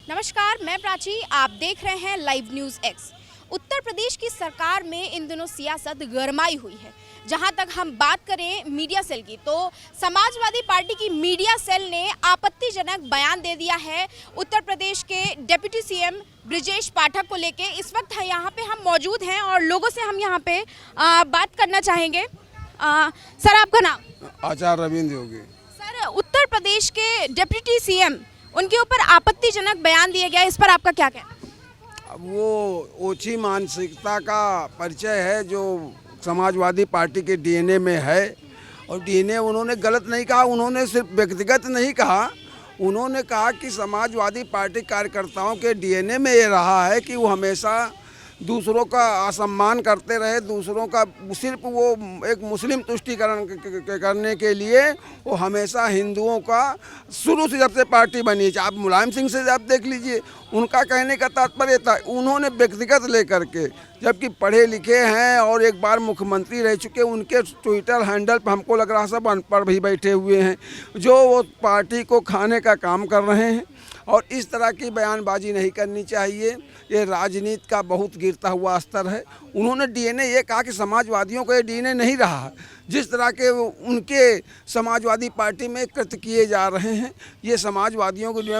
नमस्कार, मैं प्राची। आप देख रहे हैं live news x. Uttar Pradesh की सरकार में इन दिनों सियासत गरमाई हुई है। जहां तक हम बात करें मीडिया सेल की, तो समाजवादी पार्टी की मीडिया सेल ने आपत्तिजनक बयान दे दिया है उत्तर प्रदेश के डिप्टी सीएम ब्रजेश पाठक को लेके। इस वक्त यहाँ पे हम मौजूद हैं और लोगों से हम यहाँ पे बात करना चाहेंगे। सर, आपका नाम? आचार्य रविंद्र योगी। सर, उत्तर प्रदेश के डिप्टी सीएम, उनके ऊपर आपत्तिजनक बयान दिया गया, इस पर आपका क्या कहना है? अब वो ओछी मानसिकता का परिचय है जो समाजवादी पार्टी के डीएनए में है। और डीएनए उन्होंने गलत नहीं कहा, उन्होंने सिर्फ व्यक्तिगत नहीं कहा, उन्होंने कहा कि समाजवादी पार्टी कार्यकर्ताओं के डीएनए में ये रहा है कि वो हमेशा दूसरों का असम्मान करते रहे। दूसरों का सिर्फ वो एक मुस्लिम तुष्टीकरण करने के लिए वो हमेशा हिंदुओं का शुरू से जब से पार्टी बनी है। आप मुलायम सिंह से आप देख लीजिए, उनका कहने का तात्पर्य था, उन्होंने व्यक्तिगत लेकर के, जबकि पढ़े लिखे हैं और एक बार मुख्यमंत्री रह चुके, उनके ट्विटर हैंडल पर हमको लग रहा सब अनपढ़ भी बैठे हुए हैं जो वो पार्टी को खाने का काम कर रहे हैं। और इस तरह की बयानबाजी नहीं करनी चाहिए। ये राजनीति का बहुत गिरता हुआ स्तर है। उन्होंने डीएनए ये कहा कि समाजवादियों का ये डीएनए नहीं रहा। जिस तरह के उनके समाजवादी पार्टी में कृत्य किए जा रहे हैं, ये समाजवादियों को जो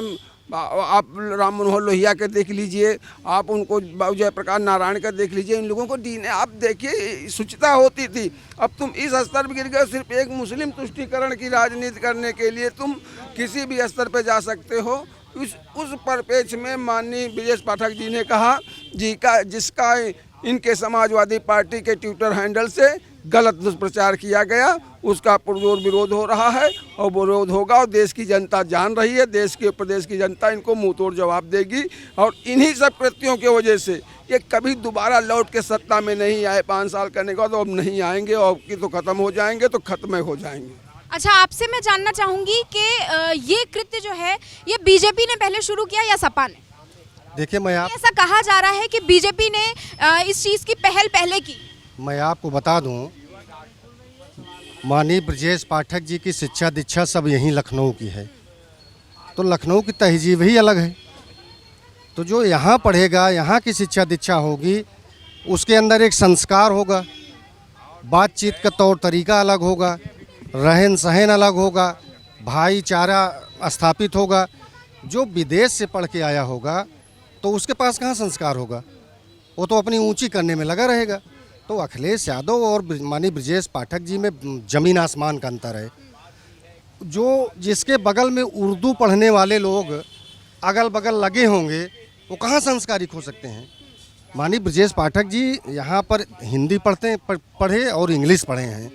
आप राम मनोहर लोहिया के देख लीजिए, आप उनको जयप्रकाश नारायण का देख लीजिए, इन लोगों को डीएनए आप देखिए, शुचिता होती थी। अब तुम इस स्तर पर गिर गए। सिर्फ एक मुस्लिम तुष्टीकरण की राजनीति करने के लिए तुम किसी भी स्तर पर जा सकते हो। उस परिप्रेक्ष्य में माननीय ब्रजेश पाठक जी ने कहा जिसका इनके समाजवादी पार्टी के ट्विटर हैंडल से गलत दुष्प्रचार किया गया, उसका पुरजोर विरोध हो रहा है और विरोध होगा। और देश की जनता जान रही है, देश के प्रदेश की जनता इनको मुंह तोड़ जवाब देगी। और इन्हीं सब कृत्यों की वजह से ये कभी दोबारा लौट के सत्ता में नहीं आए। 5 साल करने के बाद अब नहीं आएंगे और कि तो ख़त्म हो जाएंगे, तो ख़त्म हो जाएंगे। अच्छा, आपसे मैं जानना चाहूँगी कि ये कृत्य जो है ये बीजेपी ने पहले शुरू किया या सपा ने? देखिए, ऐसा कहा जा रहा है कि बीजेपी ने इस चीज़ की पहल पहले की। मैं आपको बता दूं, माननीय ब्रजेश पाठक जी की शिक्षा दीक्षा सब यहीं लखनऊ की है, तो लखनऊ की तहजीब ही अलग है। तो जो यहाँ पढ़ेगा, यहाँ की शिक्षा दीक्षा होगी, उसके अंदर एक संस्कार होगा, बातचीत का तौर तरीका अलग होगा, रहन सहन अलग होगा, भाईचारा स्थापित होगा। जो विदेश से पढ़ के आया होगा तो उसके पास कहाँ संस्कार होगा, वो तो अपनी ऊंची करने में लगा रहेगा। तो अखिलेश यादव और माननीय ब्रजेश पाठक जी में जमीन आसमान का अंतर है। जो जिसके बगल में उर्दू पढ़ने वाले लोग अगल बगल लगे होंगे, वो कहाँ संस्कारिक हो सकते हैं। माननीय ब्रजेश पाठक जी यहाँ पर हिंदी पढ़े और इंग्लिश पढ़े हैं,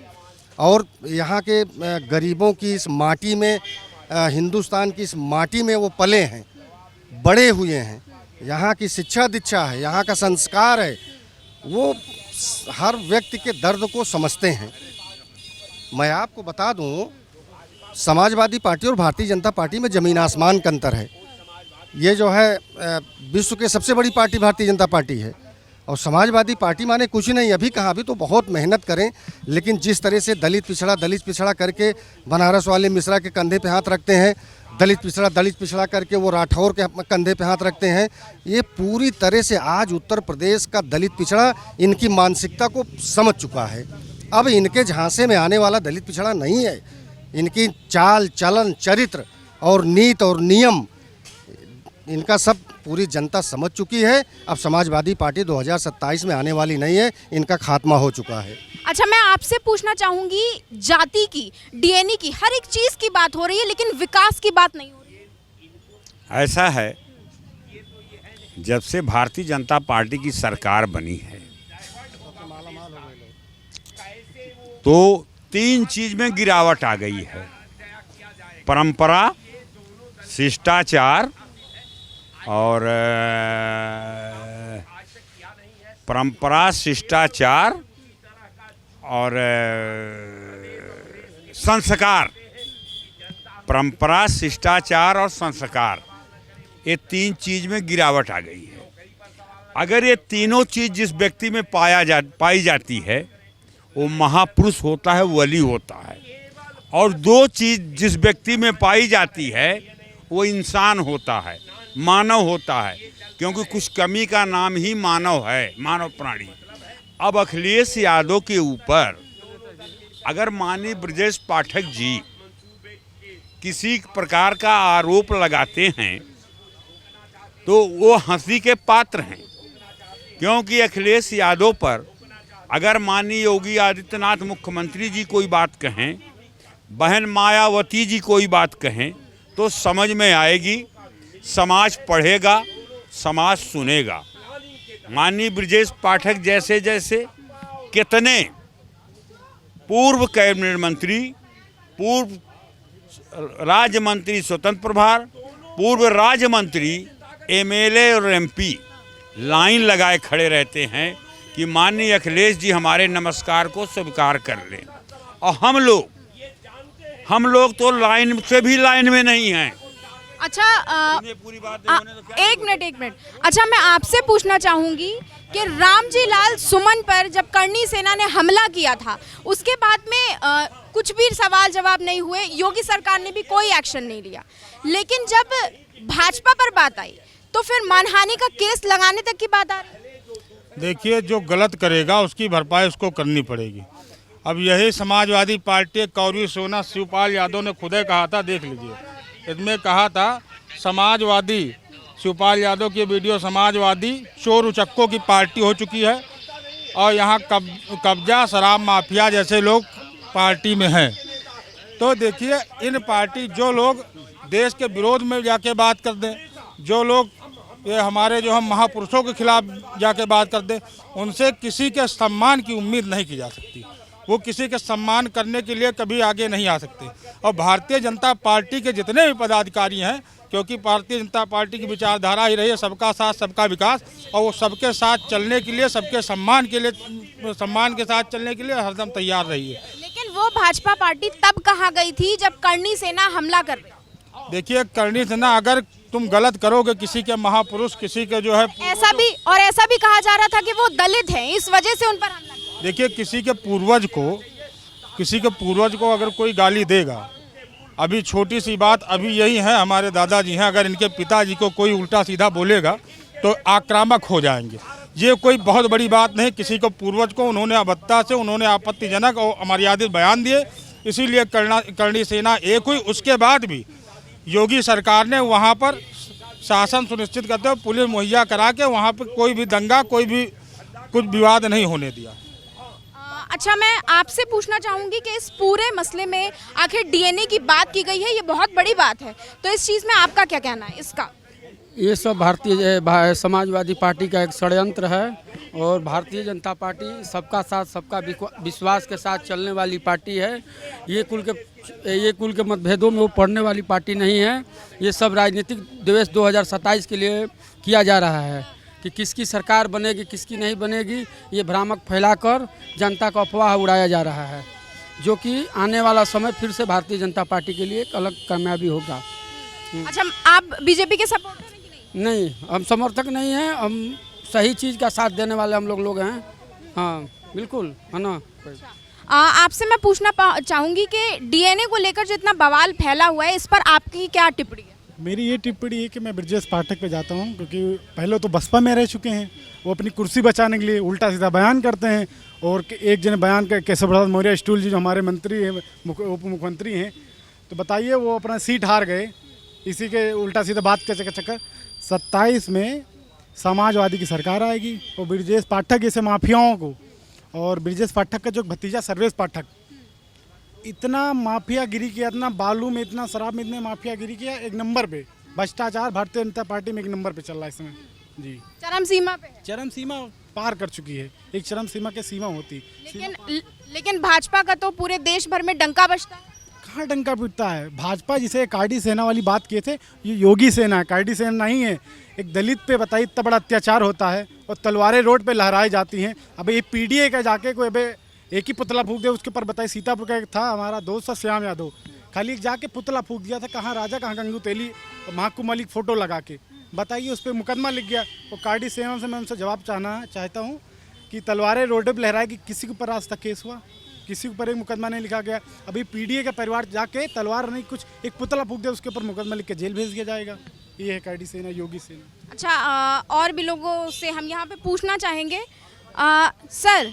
और यहाँ के गरीबों की इस माटी में, हिंदुस्तान की इस माटी में वो पले हैं, बड़े हुए हैं। यहाँ की शिक्षा दीक्षा है, यहाँ का संस्कार है, वो हर व्यक्ति के दर्द को समझते हैं। मैं आपको बता दूं, समाजवादी पार्टी और भारतीय जनता पार्टी में ज़मीन आसमान का अंतर है। ये जो है विश्व की सबसे बड़ी पार्टी भारतीय जनता पार्टी है, और समाजवादी पार्टी माने कुछ नहीं। अभी कहाँ, अभी तो बहुत मेहनत करें, लेकिन जिस तरह से दलित पिछड़ा करके बनारस वाले मिश्रा के कंधे पे हाथ रखते हैं, दलित पिछड़ा करके वो राठौर के कंधे पे हाथ रखते हैं, ये पूरी तरह से आज उत्तर प्रदेश का दलित पिछड़ा इनकी मानसिकता को समझ चुका है। अब इनके झांसे में आने वाला दलित पिछड़ा नहीं है। इनकी चाल चलन, चरित्र और नीति और नियम, इनका सब पूरी जनता समझ चुकी है। अब समाजवादी पार्टी 2027 में आने वाली नहीं है, इनका खात्मा हो चुका है। अच्छा, मैं आपसे पूछना चाहूँगी, जाति की, डीएनए की, हर एक चीज़ की बात हो रही है, लेकिन विकास की बात नहीं हो रही है। ऐसा है, जब से भारतीय जनता पार्टी की सरकार बनी है तो 3 चीज़ में गिरावट आ गई है: परंपरा, शिष्टाचार और संस्कार। परंपरा, शिष्टाचार और संस्कार, ये 3 चीज़ में गिरावट आ गई है। अगर ये तीनों चीज़ जिस व्यक्ति में पाई जाती है, वो महापुरुष होता है, वली होता है। और 2 चीज़ जिस व्यक्ति में पाई जाती है, वो इंसान होता है। मानव होता है, क्योंकि कुछ कमी का नाम ही मानव है, मानव प्राणी। अब अखिलेश यादव के ऊपर अगर माननीय ब्रजेश पाठक जी किसी प्रकार का आरोप लगाते हैं तो वो हंसी के पात्र हैं, क्योंकि अखिलेश यादव पर अगर माननीय योगी आदित्यनाथ मुख्यमंत्री जी कोई बात कहें, बहन मायावती जी कोई बात कहें, तो समझ में आएगी, समाज पढ़ेगा, समाज सुनेगा। माननीय ब्रजेश पाठक जैसे जैसे कितने पूर्व कैबिनेट मंत्री, पूर्व राज्य मंत्री स्वतंत्र प्रभार, पूर्व राज्य मंत्री, एमएलए और एमपी लाइन लगाए खड़े रहते हैं कि माननीय अखिलेश जी हमारे नमस्कार को स्वीकार कर लें, और हम लोग तो लाइन से भी लाइन में नहीं हैं। अच्छा पूरी बात होने तो क्या एक मिनट। अच्छा, मैं आपसे पूछना चाहूंगी कि रामजी लाल सुमन पर जब करणी सेना ने हमला किया था, उसके बाद में कुछ भी सवाल जवाब नहीं हुए, योगी सरकार ने भी कोई एक्शन नहीं लिया, लेकिन जब भाजपा पर बात आई तो फिर मानहानि का केस लगाने तक की बात आ रही है। देखिए, जो गलत करेगा उसकी भरपाई उसको करनी पड़ेगी। अब यही समाजवादी पार्टी कौरी सोना शिवपाल यादव ने खुद ही कहा था, देख लीजिए, इसमें कहा था समाजवादी, शिवपाल यादव की वीडियो, समाजवादी चोर उचक्कों की पार्टी हो चुकी है और यहाँ कब्जा शराब माफिया जैसे लोग पार्टी में हैं। तो देखिए, इन पार्टी जो लोग देश के विरोध में जाके बात कर दें, जो लोग ये हमारे जो हम महापुरुषों के खिलाफ जाके बात कर दें, उनसे किसी के सम्मान की उम्मीद नहीं की जा सकती। वो किसी के सम्मान करने के लिए कभी आगे नहीं आ सकते। और भारतीय जनता पार्टी के जितने भी पदाधिकारी हैं, क्योंकि भारतीय जनता पार्टी की विचारधारा ही रही है सबका साथ सबका विकास, और वो सबके साथ चलने के लिए, सबके सम्मान के साथ चलने के लिए हरदम तैयार रही है। लेकिन वो भाजपा पार्टी तब कहाँ गई थी जब करणी सेना हमला कर रही? देखिए, करणी सेना, अगर तुम गलत करोगे, किसी के महापुरुष, किसी के जो है, ऐसा भी कहा जा रहा था कि वो दलित हैं, इस वजह से उन पर हमला किया। देखिए, किसी के पूर्वज को अगर कोई गाली देगा, अभी छोटी सी बात अभी यही है, हमारे दादाजी हैं, अगर इनके पिताजी को कोई उल्टा सीधा बोलेगा तो आक्रामक हो जाएंगे। ये कोई बहुत बड़ी बात नहीं। किसी को पूर्वज को उन्होंने अभद्रता से, उन्होंने आपत्तिजनक और अमर्यादित बयान दिए, इसीलिए करणी सेना एक हुई। उसके बाद भी योगी सरकार ने वहाँ पर शासन सुनिश्चित करते हुए पुलिस मुहैया करा के वहाँ पर कोई भी दंगा, कोई भी कुछ विवाद नहीं होने दिया। अच्छा, मैं आपसे पूछना चाहूंगी कि इस पूरे मसले में आखिर डीएनए की बात की गई है, ये बहुत बड़ी बात है, तो इस चीज़ में आपका क्या कहना है इसका? ये सब भारतीय समाजवादी पार्टी का एक षड्यंत्र है, और भारतीय जनता पार्टी सबका साथ सबका विश्वास के साथ चलने वाली पार्टी है। ये कुल के मतभेदों में वो पड़ने वाली पार्टी नहीं है। ये सब राजनीतिक द्वेष 2027 के लिए किया जा रहा है कि किसकी सरकार बनेगी, किसकी नहीं बनेगी, ये भ्रामक फैलाकर जनता को अफवाह उड़ाया जा रहा है, जो कि आने वाला समय फिर से भारतीय जनता पार्टी के लिए एक अलग कामयाबी होगा। अच्छा, आप बीजेपी के सपोर्टर हैं कि नहीं, हम समर्थक नहीं हैं, हम सही चीज़ का साथ देने वाले हम लोग हैं। हाँ, बिल्कुल, है ना। आपसे मैं पूछना चाहूँगी कि डीएनए को लेकर जितना बवाल फैला हुआ है, इस पर आपकी क्या टिप्पणी है? मेरी ये टिप्पणी है कि मैं ब्रजेश पाठक पे जाता हूँ, क्योंकि पहले तो बसपा में रह चुके हैं, वो अपनी कुर्सी बचाने के लिए उल्टा सीधा बयान करते हैं। और एक जन बयान कर केशव प्रसाद मौर्य स्टूल जी, जो हमारे मंत्री हैं, उप मुख्यमंत्री हैं, तो बताइए वो अपना सीट हार गए इसी के उल्टा सीधा बात के चक्कर। 27 में समाजवादी की सरकार आएगी और ब्रजेश पाठक जैसे माफियाओं को, और ब्रजेश पाठक का जो भतीजा सर्वेश पाठक, इतना माफियागिरी किया, इतना बालू में, इतना शराब में, इतने माफियागिरी किया, एक नंबर पे भ्रष्टाचार भारतीय जनता पार्टी में एक नंबर पे चल रहा है इस समय जी। चरम सीमा पे है। चरम सीमा पार कर चुकी है। एक चरम सीमा की सीमा होती, लेकिन भाजपा का तो पूरे देश भर में डंका बजता है। कहाँ डंका पिटता है? भाजपा जिसे कार्डी सेना वाली बात किए थे, ये योगी सेना है, कार्डी सेना नहीं है। एक दलित पे बताइए इतना बड़ा अत्याचार होता है और तलवारें रोड पे लहराई जाती हैं। अब ये पीडीए का जाके कोई अब एक ही पुतला फूंक दे, उसके ऊपर बताइए, सीतापुर का एक था हमारा दोस्त श्याम यादव, खाली जाके पुतला फूंक दिया था, कहाँ राजा कहाँ गंगू तेली, महाकू मलिक फोटो लगा के, बताइए उस पर मुकदमा लिख गया। और कार्डी सेना से मैं उनसे जवाब चाहता हूँ कि तलवारें रोड पर लहराएगी, किसी के ऊपर आज तक केस हुआ? किसी के ऊपर एक मुकदमा नहीं लिखा गया। अभी पीडीए का परिवार जाके तलवार नहीं, कुछ एक पुतला फूंक दे, उसके ऊपर मुकदमा लिख के जेल भेज दिया जाएगा। ये है कैडी सेना, योगी सेना। अच्छा, और भी लोगों से हम यहाँ पे पूछना चाहेंगे। सर,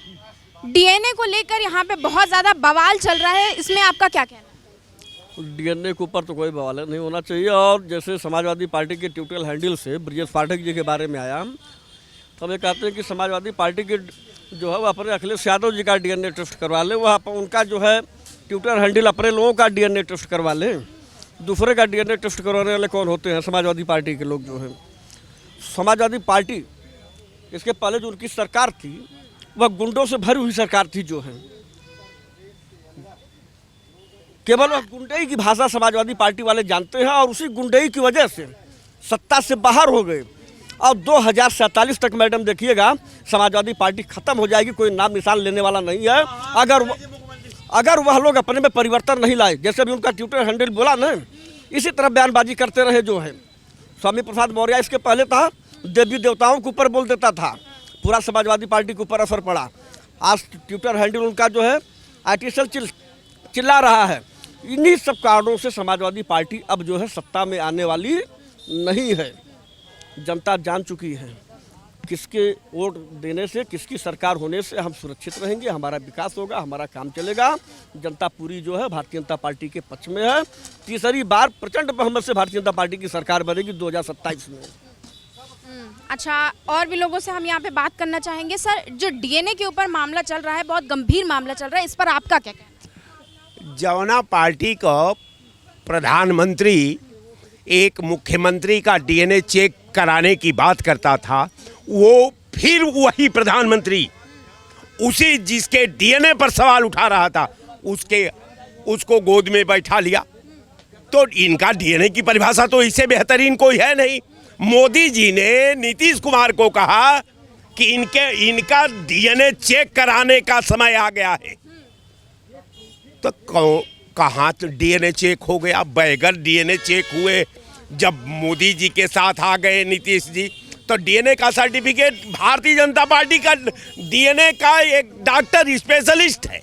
डीएनए को लेकर यहाँ पे बहुत ज़्यादा बवाल चल रहा है, इसमें आपका क्या कहना है? डीएनए के ऊपर तो कोई बवाल नहीं होना चाहिए। और जैसे समाजवादी पार्टी के ट्विटर हैंडल से ब्रजेश पाठक जी के बारे में आया, तो हम ये कहते हैं कि समाजवादी पार्टी के जो है वो अपने अखिलेश यादव जी का डीएनए टेस्ट करवा लें। वह उनका जो है ट्विटर हैंडल अपने लोगों का डीएनए टेस्ट करवा लें। दूसरे का डीएनए टेस्ट करवाने वाले कौन होते हैं? समाजवादी पार्टी के लोग जो हैं। समाजवादी पार्टी, इसके पहले जो उनकी सरकार थी वह गुंडों से भरी हुई सरकार थी जो है। केवल वह गुंडई की भाषा समाजवादी पार्टी वाले जानते हैं और उसी गुंडई की वजह से सत्ता से बाहर हो गए। और 2047 तक मैडम देखिएगा समाजवादी पार्टी खत्म हो जाएगी, कोई नाम निशान लेने वाला नहीं है अगर वह लोग अपने में परिवर्तन नहीं लाए। जैसे भी उनका ट्विटर हैंडल बोला ना, इसी तरह बयानबाजी करते रहे जो है। स्वामी प्रसाद मौर्य इसके पहले था देवी देवताओं के ऊपर बोल देता था, पूरा समाजवादी पार्टी के ऊपर असर पड़ा। आज ट्विटर हैंडल उनका जो है आर्टिफिशियल चिल्ला रहा है। इन्हीं सब कारणों से समाजवादी पार्टी अब जो है सत्ता में आने वाली नहीं है। जनता जान चुकी है किसके वोट देने से, किसकी सरकार होने से हम सुरक्षित रहेंगे, हमारा विकास होगा, हमारा काम चलेगा। जनता पूरी जो है भारतीय जनता पार्टी के पक्ष में है। तीसरी बार प्रचंड बहुमत से भारतीय जनता पार्टी की सरकार बनेगी 2027 में। अच्छा, और भी लोगों से हम यहाँ पे बात करना चाहेंगे। सर, जो डीएनए के ऊपर मामला चल रहा है, बहुत गंभीर मामला चल रहा है, इस पर आपका क्या कहना है? जवना पार्टी का प्रधानमंत्री एक मुख्यमंत्री का डीएनए चेक कराने की बात करता था, वो फिर वही प्रधानमंत्री उसी जिसके डीएनए पर सवाल उठा रहा था उसको गोद में बैठा लिया। तो इनका डीएनए की परिभाषा तो इससे बेहतरीन कोई है नहीं। मोदी जी ने नीतीश कुमार को कहा कि इनका डीएनए चेक कराने का समय आ गया है। तो कहाँ तो डीएनए चेक हो गया? बगैर डीएनए चेक हुए जब मोदी जी के साथ आ गए नीतीश जी, तो डीएनए का सर्टिफिकेट भारतीय जनता पार्टी का डीएनए का एक डॉक्टर स्पेशलिस्ट है।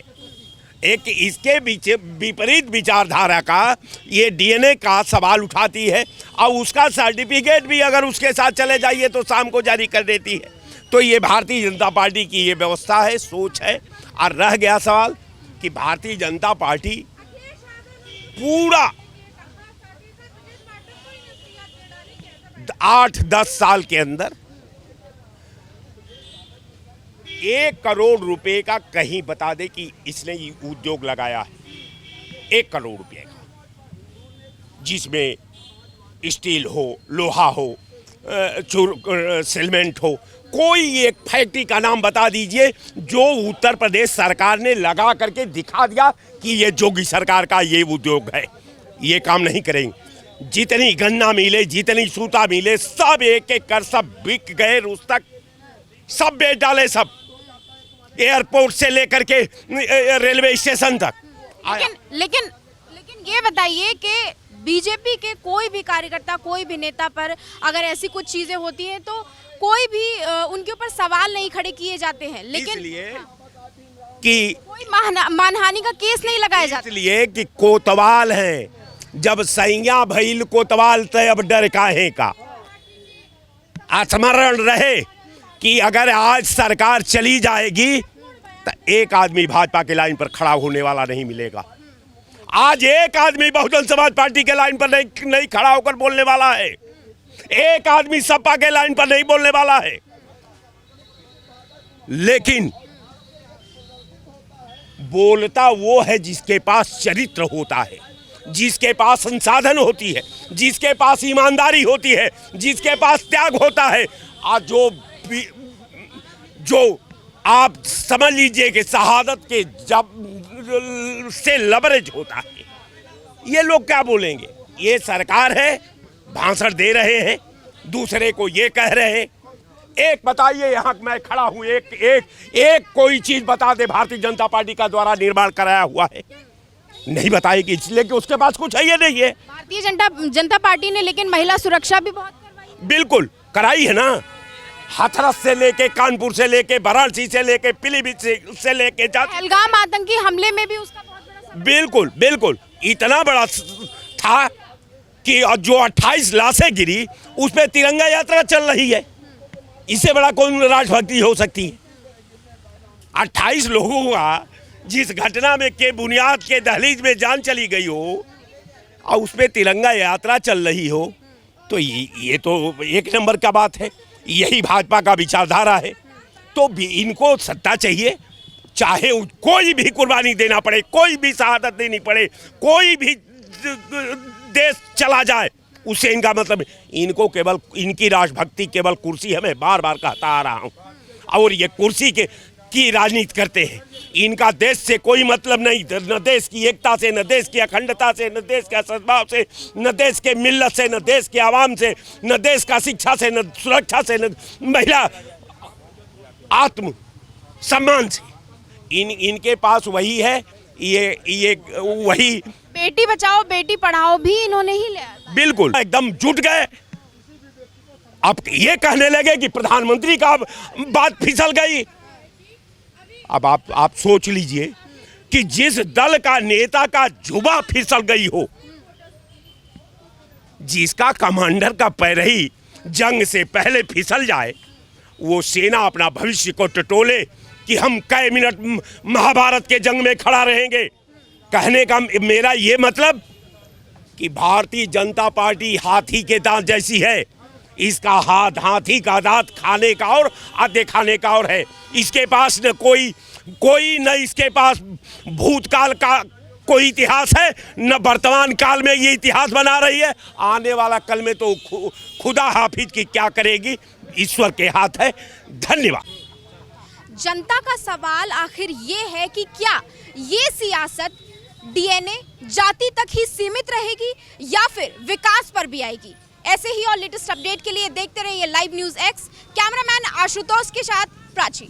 एक इसके विपरीत विचारधारा का ये डीएनए का सवाल उठाती है और उसका सर्टिफिकेट भी अगर उसके साथ चले जाइए तो शाम को जारी कर देती है। तो ये भारतीय जनता पार्टी की ये व्यवस्था है, सोच है। और रह गया सवाल कि भारतीय जनता पार्टी पूरा 8-10 साल के अंदर 1 करोड़ रुपए का कहीं बता दे कि इसने ये उद्योग लगाया है। 1 करोड़ रुपए का, जिसमें स्टील हो, लोहा हो, सीमेंट हो, कोई एक फैक्ट्री का नाम बता दीजिए जो उत्तर प्रदेश सरकार ने लगा करके दिखा दिया कि ये योगी सरकार का ये उद्योग है। ये काम नहीं करेंगे। जितनी गन्ना मिले, जितनी सूता मिले, सब एक एक कर सब बिक गए, रूस तक सब बेच डाले, सब एयरपोर्ट से लेकर के रेलवे स्टेशन तक। लेकिन ये बताइए कि बीजेपी के कोई भी कार्यकर्ता, कोई भी नेता पर अगर ऐसी कुछ चीजें होती हैं तो कोई भी उनके ऊपर सवाल नहीं खड़े किए जाते हैं, लेकिन इसलिए कि कोई मानहानि का केस नहीं लगाया जाता। इसलिए कि कोतवाल हैं। जब सैया भइल कोतवाल तो अब डर काहे का। स्मरण रहे कि अगर आज सरकार चली जाएगी तो एक आदमी भाजपा के लाइन पर खड़ा होने वाला नहीं मिलेगा। आज एक आदमी बहुजन समाज पार्टी के लाइन पर नहीं खड़ा होकर बोलने वाला है। एक आदमी सपा के लाइन पर नहीं बोलने वाला है। लेकिन बोलता वो है जिसके पास चरित्र होता है, जिसके पास संसाधन होती है, जिसके पास ईमानदारी होती है, जिसके पास त्याग होता है। आज जो आप समझ लीजिए कि शहादत के जब से लबरेज होता है, ये लोग क्या बोलेंगे? ये सरकार है, भाषण दे रहे हैं, दूसरे को ये कह रहे हैं। एक बताइए, यहाँ मैं खड़ा हूँ, एक कोई चीज बता दे भारतीय जनता पार्टी का द्वारा निर्माण कराया हुआ है? नहीं बताएगी, इसलिए कि उसके पास कुछ है ये नहीं है। भारतीय जनता पार्टी ने लेकिन महिला सुरक्षा भी बहुत करवाई। बिल्कुल कराई है ना। हाथरस से लेके, कानपुर से लेके, वाराणसी से लेके, पीलीभीत से लेके, पहलगाम आतंकी हमले में भी उसका बहुत बड़ा बिल्कुल इतना बड़ा था कि जो 28 लाशें गिरी उस पर तिरंगा यात्रा चल रही है। इससे बड़ा कौन राष्ट्रभक्ति हो सकती है? 28 लोगों का जिस घटना में के बुनियाद के दहलीज में जान चली गई हो और उस पर तिरंगा यात्रा चल रही हो, तो ये तो एक नंबर का बात है। यही भाजपा का विचारधारा है। तो इनको सत्ता चाहिए, चाहे कोई भी कुर्बानी देना पड़े, कोई भी शहादत देनी पड़े, कोई भी देश चला जाए, उससे इनका मतलब इनको केवल इनकी राष्ट्रभक्ति केवल कुर्सी, हमें बार बार कहता आ रहा हूँ, और ये कुर्सी की राजनीति करते हैं। इनका देश से कोई मतलब नहीं, न देश की एकता से, न देश की अखंडता से, न देश के सद्भाव से, न देश के मिल्लत से, न देश के आवाम से, न देश का शिक्षा से, न सुरक्षा से, न महिला आत्म सम्मान से। इनके पास वही है, ये वही बेटी बचाओ बेटी पढ़ाओ भी इन्होंने ही लिया। बिल्कुल एकदम जुट गए। अब ये कहने लगे कि प्रधानमंत्री का बात फिसल गई। अब आप सोच लीजिए कि जिस दल का नेता का जुबा फिसल गई हो, जिसका कमांडर का पैर ही जंग से पहले फिसल जाए, वो सेना अपना भविष्य को टटोले कि हम कई मिनट महाभारत के जंग में खड़ा रहेंगे। कहने का मेरा ये मतलब कि भारतीय जनता पार्टी हाथी के दांत जैसी है। इसका हाथ हाथी का दांत खाने का और आधे खाने का और है। इसके पास न कोई न इसके पास भूतकाल का कोई इतिहास है, न वर्तमान काल में ये इतिहास बना रही है। आने वाला कल में तो खुदा हाफिज की क्या करेगी, ईश्वर के हाथ है। धन्यवाद। जनता का सवाल आखिर ये है कि क्या ये सियासत डीएनए जाति तक ही सीमित रहेगी या फिर विकास पर भी आएगी? ऐसे ही और लेटेस्ट अपडेट के लिए देखते रहिए live news x. Cameraman Ashutosh के साथ प्राची।